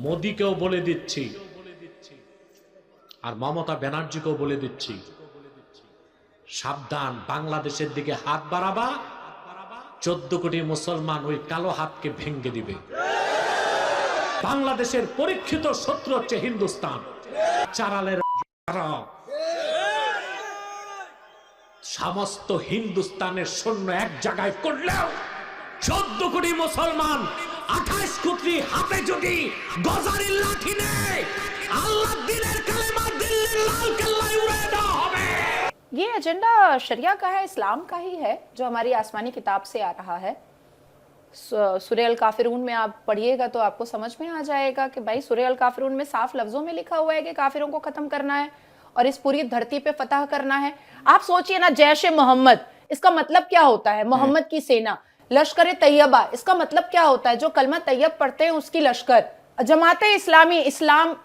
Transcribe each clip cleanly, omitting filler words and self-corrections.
মোদিকেও বলে দিচ্ছি আর মমতা ব্যানার্জিকেও বলে দিচ্ছি, সাবধান, বাংলাদেশের দিকে হাত বাড়াবা, 14 কোটি মুসলমান ওই কালো হাতকে ভেঙে দিবে। বাংলাদেশের পরীক্ষিত শত্রু হচ্ছে হিন্দুস্তান। চারালের সমস্ত হিন্দুস্তানের সৈন্য এক জায়গায় করলেও 14 কোটি মুসলমান 28 কোটি হাতে যদি গজারির লাঠি নেয়, আল্লাহর দ্বীনের কালেমা দিল্লির লাল কেল্লায় উড়ে দেওয়া হবে। ये एजेंडा शरिया का है, इस्लाम का ही है, जो हमारी आसमानी किताब से आ रहा है। सूरह अल काफिरून में आप पढ़िएगा तो आपको समझ में आ जाएगा कि भाई सूरह अल काफिरून में साफ लफ्जों में लिखा हुआ है कि काफिरों को खत्म करना है और इस पूरी धरती पे फतह करना है। आप सोचिए ना, जैश मोहम्मद, इसका मतलब क्या होता है? मोहम्मद की सेना। लश्कर तैयबा, इसका मतलब क्या होता है? जो कलमा तैयब पढ़ते हैं उसकी लश्कर। जमाते इस्लामी,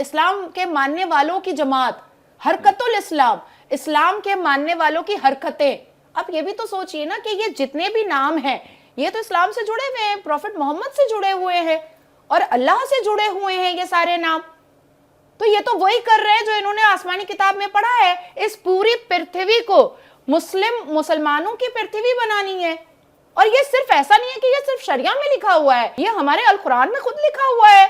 इस्लाम के मानने वालों की जमात। हरकतुल इस्लाम, इस्लाम के मानने वालों की हरकतें। अब ये भी तो सोचिए ना कि ये जितने भी नाम हैं ये तो इस्लाम से जुड़े हुए हैं, प्रॉफिट मोहम्मद से जुड़े हुए हैं और अल्लाह से जुड़े हुए हैं ये सारे नाम। तो ये तो वही कर रहे हैं जो इन्होंने आसमानी किताब में पढ़ा है। इस पूरी पृथ्वी को मुसलमानों की पृथ्वी बनानी है। और ये सिर्फ ऐसा नहीं है कि ये सिर्फ शरिया में लिखा हुआ है, ये हमारे अल कुरान में खुद लिखा हुआ है,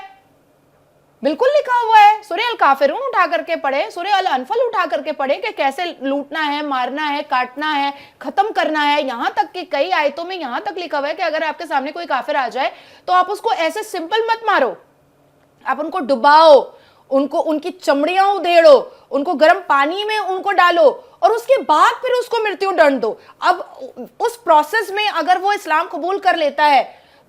बिल्कुल लिखा हुआ है। सूरह अल काफिरून उठा करके पढ़े, सूरह अल अनफल उठा करके पढ़े कि कैसे लूटना है, मारना है, काटना है, खत्म करना है। यहां तक कि कई आयतों में यहां तक लिखा हुआ है कि अगर आपके सामने कोई काफिर आ जाए तो आप उसको ऐसे सिंपल मत मारो, आप उनको डुबाओ, उनको उनकी चमड़ियां उधेड़ो, उनको गर्म पानी में उनको डालो और उसके बाद फिर उसको मृत्यु दंड दो। अब उस प्रोसेस में अगर वो इस्लाम कबूल कर लेता है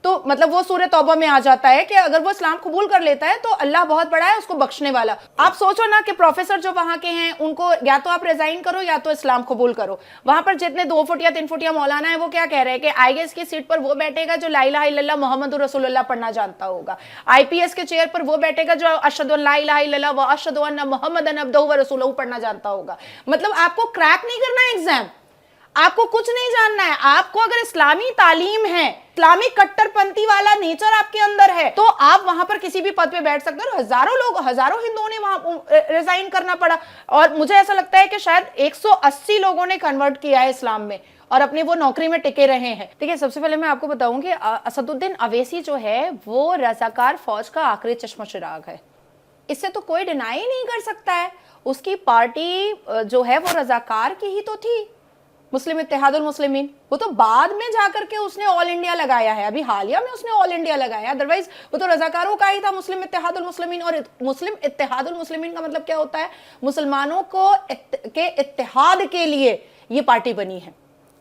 तो मतलब वो सूरह तौबा में आ जाता है कि अगर वो इस्लाम कबूल कर लेता है तो अल्लाह बहुत बड़ा है, उसको बख्शने वाला। आप सोचो ना कि प्रोफेसर जो वहां के हैं उनको या तो आप रिजाइन करो या तो इस्लाम कबूल करो। वहां पर जितने 2 फुट या 3 फुट या मौलाना है वो क्या कह रहे हैं कि आईएएस की सीट पर वो बैठेगा जो ला इलाहा इल्लल्लाह मुहम्मदुर रसूलुल्लाह पढ़ना जानता होगा, आईपीएस के चेयर पर वो बैठेगा जो अशहदु अल्ला इलाहा इल्लल्लाह व अशहदु अन्ना मुहम्मदन अब्दुहु व रसूलुहु पढ़ना जानता होगा। मतलब आपको क्रैक नहीं करना है एग्जाम, आपको कुछ नहीं जानना है। आपको अगर इस्लामी तालीम है, इस्लामी कट्टरपंथी वाला नेचर आपके अंदर है तो आप वहां पर किसी भी पद पे बैठ सकते हो। हजारों लोग, हजारों हिंदुओं ने वहां रिजाइन करना पड़ा और मुझे ऐसा लगता है कि शायद 180 लोगों ने कन्वर्ट किया है इस्लाम में और अपने वो नौकरी में टिके रहे हैं। ठीक है, सबसे पहले मैं आपको बताऊं कि असदुद्दीन अवैसी जो है वो रजाकार फौज का आखिरी चश्मा चिराग है, इससे तो कोई डिनाई नहीं कर सकता है। उसकी पार्टी जो है वो रजाकार की ही तो थी, मुस्लिम इत्तेहादुल मुस्लिमीन। वो तो बाद में जाकर के उसने ऑल इंडिया लगाया है, अभी हालिया में उसने ऑल इंडिया लगाया, अदरवाइज वो तो रजाकारों का ही था, मुस्लिम इत्तेहादुल मुस्लिमीन। और मुस्लिम इत्तेहादुल मुस्लिमीन का मतलब क्या होता है? मुसलमानों को के इत्तेहाद के लिए ये पार्टी बनी है।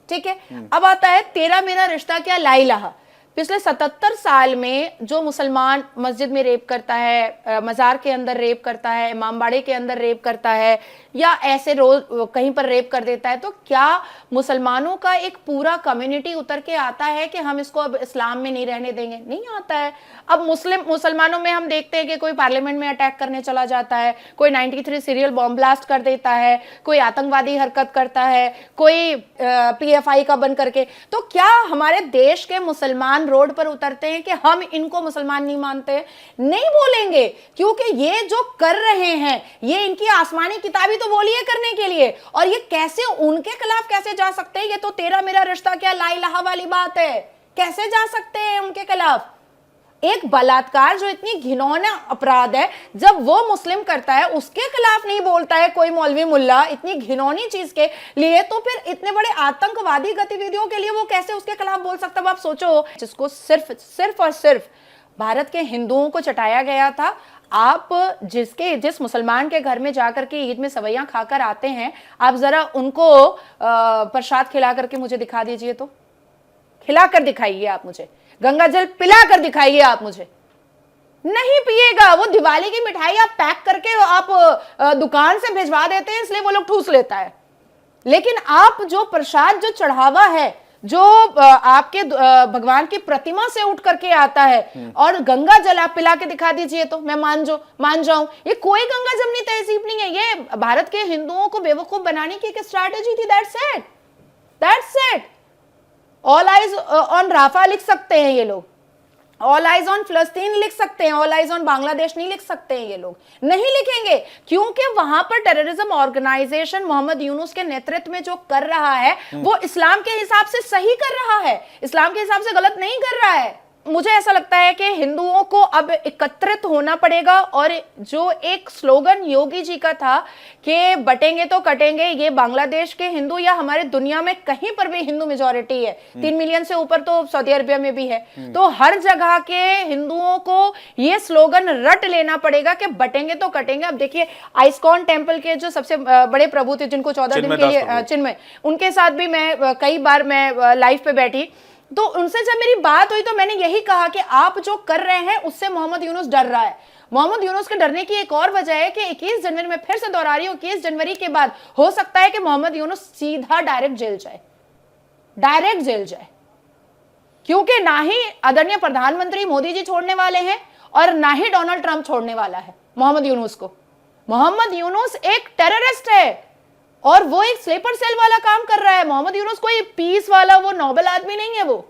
ठीक है, अब आता है तेरा मेरा रिश्ता क्या ला इलाहा। पिछले 77 साल में जो मुसलमान मस्जिद में रेप करता है, मज़ार के अंदर रेप करता है, इमामबाड़े के अंदर रेप करता है या ऐसे रोज कहीं पर रेप कर देता है, तो क्या मुसलमानों का एक पूरा कम्युनिटी उतर के आता है कि हम इसको अब इस्लाम में नहीं रहने देंगे? नहीं आता है। अब मुसलमानों में हम देखते हैं कि कोई पार्लियामेंट में अटैक करने चला जाता है, कोई 93 सीरियल बॉम्ब ब्लास्ट कर देता है, कोई आतंकवादी हरकत करता है, कोई PFI का बन करके। तो क्या हमारे देश के मुसलमान रोड पर उतरते हैं कि हम इनको मुसलमान नहीं मानते? नहीं बोलेंगे, क्योंकि ये जो कर रहे हैं ये इनकी आसमानी किताबी तो बोली है करने के लिए। और ये कैसे उनके खिलाफ कैसे जा सकते हैं? ये तो तेरा मेरा रिश्ता क्या ला इलाहा वाली बात है, कैसे जा सकते हैं उनके खिलाफ? एक बलात्कार जो इतनी घिनौना अपराध है, जब वो मुस्लिम करता है उसके खिलाफ नहीं बोलता है कोई मौलवी मुल्ला इतनी घिनौनी चीज के लिए, तो फिर इतने बड़े आतंकवादी गतिविधियों के लिए वो कैसे उसके खिलाफ बोल सकता है? आप सोचो, जिसको सिर्फ और सिर्फ भारत के हिंदुओं को चटाया गया था। आप जिस मुसलमान के घर में जाकर के ईद में सवैयां खाकर आते हैं, आप जरा उनको प्रसाद खिला करके मुझे दिखा दीजिए, तो खिला कर दिखाइए आप मुझे, गंगा जल पिला कर दिखाइए आप मुझे। नहीं पिएगा। वो दिवाली की मिठाई आप पैक करके आप दुकान से भिजवा देते हैं इसलिए वो लोग ठूस लेता है, लेकिन आप जो प्रसाद, जो चढ़ावा है, जो आपके भगवान की प्रतिमा से उठ करके आता है और गंगा जल आप पिला के दिखा दीजिए तो मैं मान जाऊं। ये कोई गंगा जमनी तहजीब नहीं है, ये भारत के हिंदुओं को बेवकूफ बनाने की एक स्ट्रैटेजी थी। That's it. All eyes on Rafah लिख सकते हैं ये लोग। ऑल आइज ऑन फिलिस्तीन लिख सकते हैं, ऑल आइज ऑन बांग्लादेश नहीं लिख सकते हैं, ये लोग नहीं लिखेंगे, क्योंकि वहां पर टेररिज्म ऑर्गेनाइजेशन मोहम्मद यूनुस के नेतृत्व में जो कर रहा है वो इस्लाम के हिसाब से सही कर रहा है, इस्लाम के हिसाब से गलत नहीं कर रहा है। मुझे ऐसा लगता है कि हिंदुओं को अब एकत्रित होना पड़ेगा, और जो एक स्लोगन योगी जी का था कि बटेंगे तो कटेंगे, ये बांग्लादेश के हिंदू या हमारे दुनिया में कहीं पर भी हिंदू मेजॉरिटी है, 3 मिलियन से ऊपर तो सऊदी अरबिया में भी है, तो हर जगह के हिंदुओं को ये स्लोगन रट लेना पड़ेगा कि बटेंगे तो कटेंगे। अब देखिए आइस्कॉन टेम्पल के जो सबसे बड़े प्रभु थे, जिनको 14 दिन के लिए चिन्मय, उनके साथ भी मैं कई बार मैं लाइव पे बैठी, तो उनसे जब मेरी बात हुई तो मैंने यही कहा कि आप जो कर रहे हैं उससे मोहम्मद यूनुस डर रहा है। मोहम्मद यूनुस के डरने की एक और वजह है कि 21 जनवरी में, फिर से दोहरा रही हूं, 21 जनवरी के बाद हो सकता है कि मोहम्मद यूनुस सीधा डायरेक्ट जेल जाए, डायरेक्ट जेल जाए, क्योंकि ना ही आदरणीय प्रधानमंत्री मोदी जी छोड़ने वाले हैं और ना ही डोनाल्ड ट्रंप छोड़ने वाला है मोहम्मद यूनुस को। मोहम्मद यूनुस एक टेररिस्ट है और वो एक स्लीपर सेल वाला काम कर रहा है। मोहम्मद यूनुस कोई पीस वाला वो नोबेल आदमी नहीं है, वो